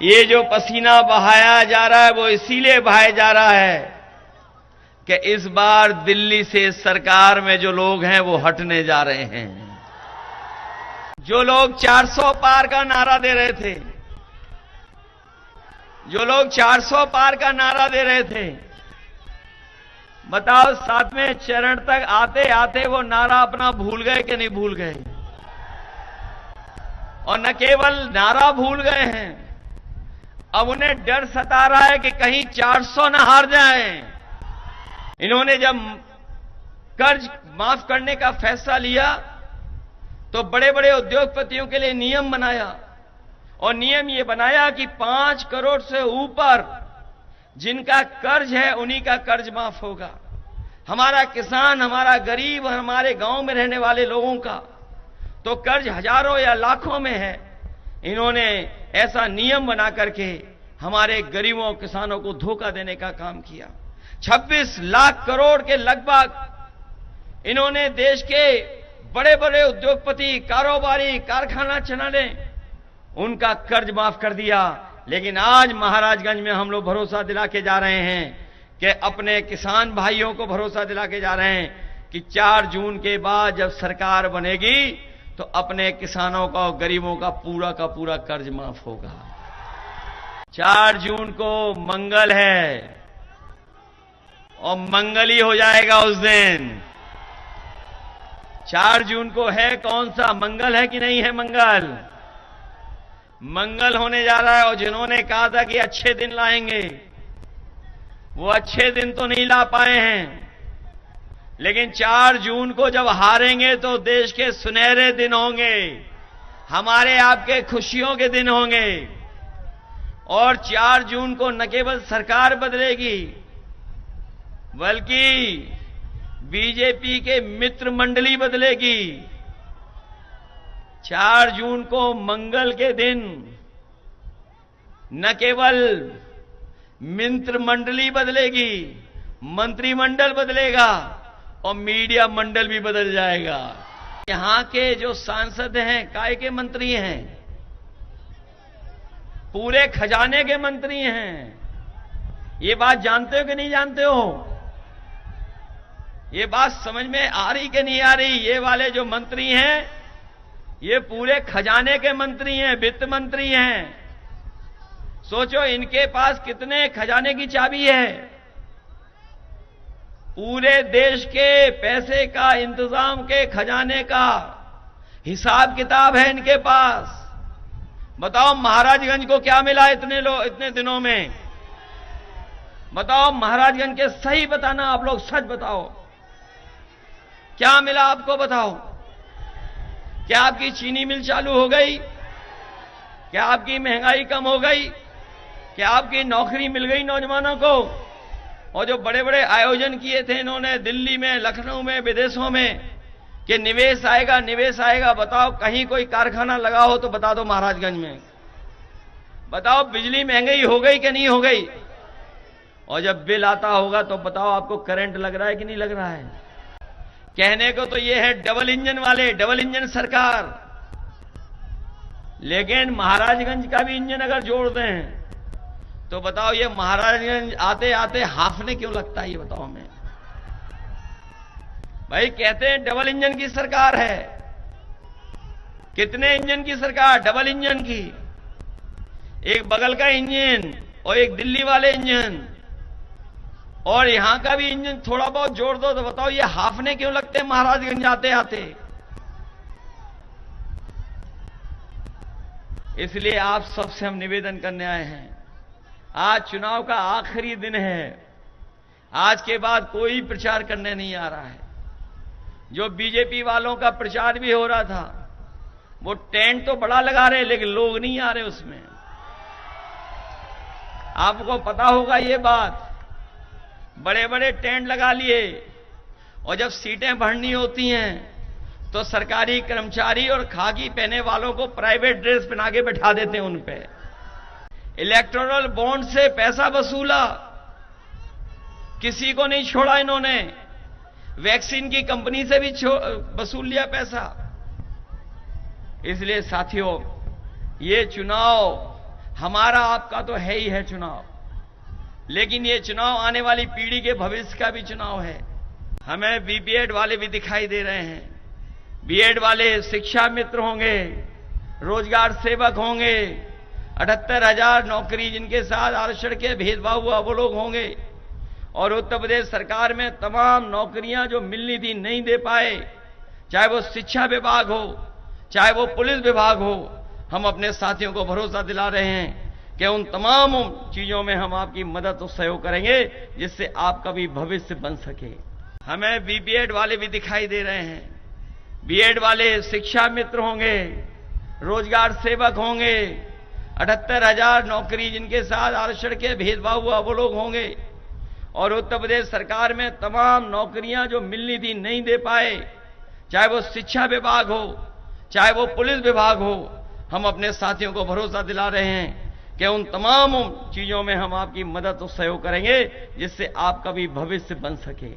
ये जो पसीना बहाया जा रहा है वो इसीलिए बहाया जा रहा है कि इस बार दिल्ली से सरकार में जो लोग हैं वो हटने जा रहे हैं। जो लोग 400 पार का नारा दे रहे थे, जो लोग 400 पार का नारा दे रहे थे, बताओ 7वें चरण तक आते आते वो नारा अपना भूल गए कि नहीं भूल गए? और न केवल नारा भूल गए हैं, अब उन्हें डर सता रहा है कि कहीं 400 न हार जाएं। इन्होंने जब कर्ज माफ करने का फैसला लिया तो बड़े बड़े उद्योगपतियों के लिए नियम बनाया, और नियम ये बनाया कि 5 करोड़ से ऊपर जिनका कर्ज है उन्हीं का कर्ज माफ होगा। हमारा किसान, हमारा गरीब, हमारे गांव में रहने वाले लोगों का तो कर्ज हजारों या लाखों में है। इन्होंने ऐसा नियम बना करके हमारे गरीबों किसानों को धोखा देने का काम किया। 26 लाख करोड़ के लगभग इन्होंने देश के बड़े बड़े उद्योगपति, कारोबारी, कारखाना चलाने, उनका कर्ज माफ कर दिया। लेकिन आज महाराजगंज में हम लोग भरोसा दिला के जा रहे हैं कि अपने किसान भाइयों को भरोसा दिला के जा रहे हैं कि 4 जून के बाद जब सरकार बनेगी तो अपने किसानों का और गरीबों का पूरा कर्ज माफ होगा। 4 जून को मंगल है और मंगल ही हो जाएगा उस दिन। 4 जून को है कौन सा मंगल है कि नहीं है? मंगल मंगल होने जा रहा है। और जिन्होंने कहा था कि अच्छे दिन लाएंगे, वो अच्छे दिन तो नहीं ला पाए हैं, लेकिन 4 जून को जब हारेंगे तो देश के सुनहरे दिन होंगे, हमारे आपके खुशियों के दिन होंगे। और 4 जून को न केवल सरकार बदलेगी बल्कि बीजेपी के मित्र मंडली बदलेगी। 4 जून को मंगल के दिन न केवल मित्र मंडली बदलेगी, मंत्रिमंडल बदलेगा और मीडिया मंडल भी बदल जाएगा। यहां के जो सांसद हैं काय के मंत्री हैं? पूरे खजाने के मंत्री हैं। ये बात जानते हो कि नहीं जानते हो? ये बात समझ में आ रही कि नहीं आ रही? ये वाले जो मंत्री हैं ये पूरे खजाने के मंत्री हैं, वित्त मंत्री हैं। सोचो इनके पास कितने खजाने की चाबी है। पूरे देश के पैसे का इंतजाम के खजाने का हिसाब किताब है इनके पास। बताओ महाराजगंज को क्या मिला इतने दिनों में? बताओ महाराजगंज के सही बताना, आप लोग सच बताओ, क्या मिला आपको? बताओ, क्या आपकी चीनी मिल चालू हो गई? क्या आपकी महंगाई कम हो गई? क्या आपकी नौकरी मिल गई नौजवानों को? और जो बड़े बड़े आयोजन किए थे इन्होंने दिल्ली में, लखनऊ में, विदेशों में कि निवेश आएगा, निवेश आएगा, बताओ कहीं कोई कारखाना लगा हो तो बता दो महाराजगंज में। बताओ बिजली महंगी हो गई कि नहीं हो गई? और जब बिल आता होगा तो बताओ आपको करंट लग रहा है कि नहीं लग रहा है? कहने को तो ये है डबल इंजन वाले, डबल इंजन सरकार, लेकिन महाराजगंज का भी इंजन अगर जोड़ दें तो बताओ ये महाराजगंज आते आते हाफने क्यों लगता है? ये बताओ हमें भाई। कहते हैं डबल इंजन की सरकार है। कितने इंजन की सरकार? डबल इंजन की। एक बगल का इंजन और एक दिल्ली वाले इंजन, और यहां का भी इंजन थोड़ा बहुत जोड़ दो तो बताओ ये हाफने क्यों लगते हैं महाराजगंज आते आते? इसलिए आप सबसे हम निवेदन करने आए हैं, आज चुनाव का आखिरी दिन है। आज के बाद कोई प्रचार करने नहीं आ रहा है। जो बीजेपी वालों का प्रचार भी हो रहा था वो टेंट तो बड़ा लगा रहे लेकिन लोग नहीं आ रहे उसमें। आपको पता होगा ये बात, बड़े बड़े टेंट लगा लिए और जब सीटें भरनी होती हैं तो सरकारी कर्मचारी और खाकी पहने वालों को प्राइवेट ड्रेस पहना के बैठा देते हैं उन पे। इलेक्टोरल बॉन्ड से पैसा वसूला, किसी को नहीं छोड़ा इन्होंने। वैक्सीन की कंपनी से भी वसूल लिया पैसा। इसलिए साथियों, ये चुनाव हमारा आपका तो है ही है चुनाव, लेकिन ये चुनाव आने वाली पीढ़ी के भविष्य का भी चुनाव है। हमें बीपीएड वाले भी दिखाई दे रहे हैं। बीएड वाले शिक्षा मित्र होंगे, रोजगार सेवक होंगे, 78,000 नौकरी जिनके साथ आरक्षण के भेदभाव हुआ वो लोग होंगे, और उत्तर प्रदेश सरकार में तमाम नौकरियां जो मिलनी थी नहीं दे पाए, चाहे वो शिक्षा विभाग हो, चाहे वो पुलिस विभाग हो। हम अपने साथियों को भरोसा दिला रहे हैं कि उन तमाम चीजों में हम आपकी मदद और सहयोग करेंगे जिससे आपका भी भविष्य बन सके। हमें बीपीएड वाले भी दिखाई दे रहे हैं। बीएड वाले शिक्षा मित्र होंगे, रोजगार सेवक होंगे, 78,000 नौकरी जिनके साथ आरक्षण के भेदभाव हुआ वो लोग होंगे, और उत्तर प्रदेश सरकार में तमाम नौकरियां जो मिलनी थी नहीं दे पाए, चाहे वो शिक्षा विभाग हो, चाहे वो पुलिस विभाग हो। हम अपने साथियों को भरोसा दिला रहे हैं कि उन तमाम चीजों में हम आपकी मदद और सहयोग करेंगे जिससे आपका भी भविष्य बन सके।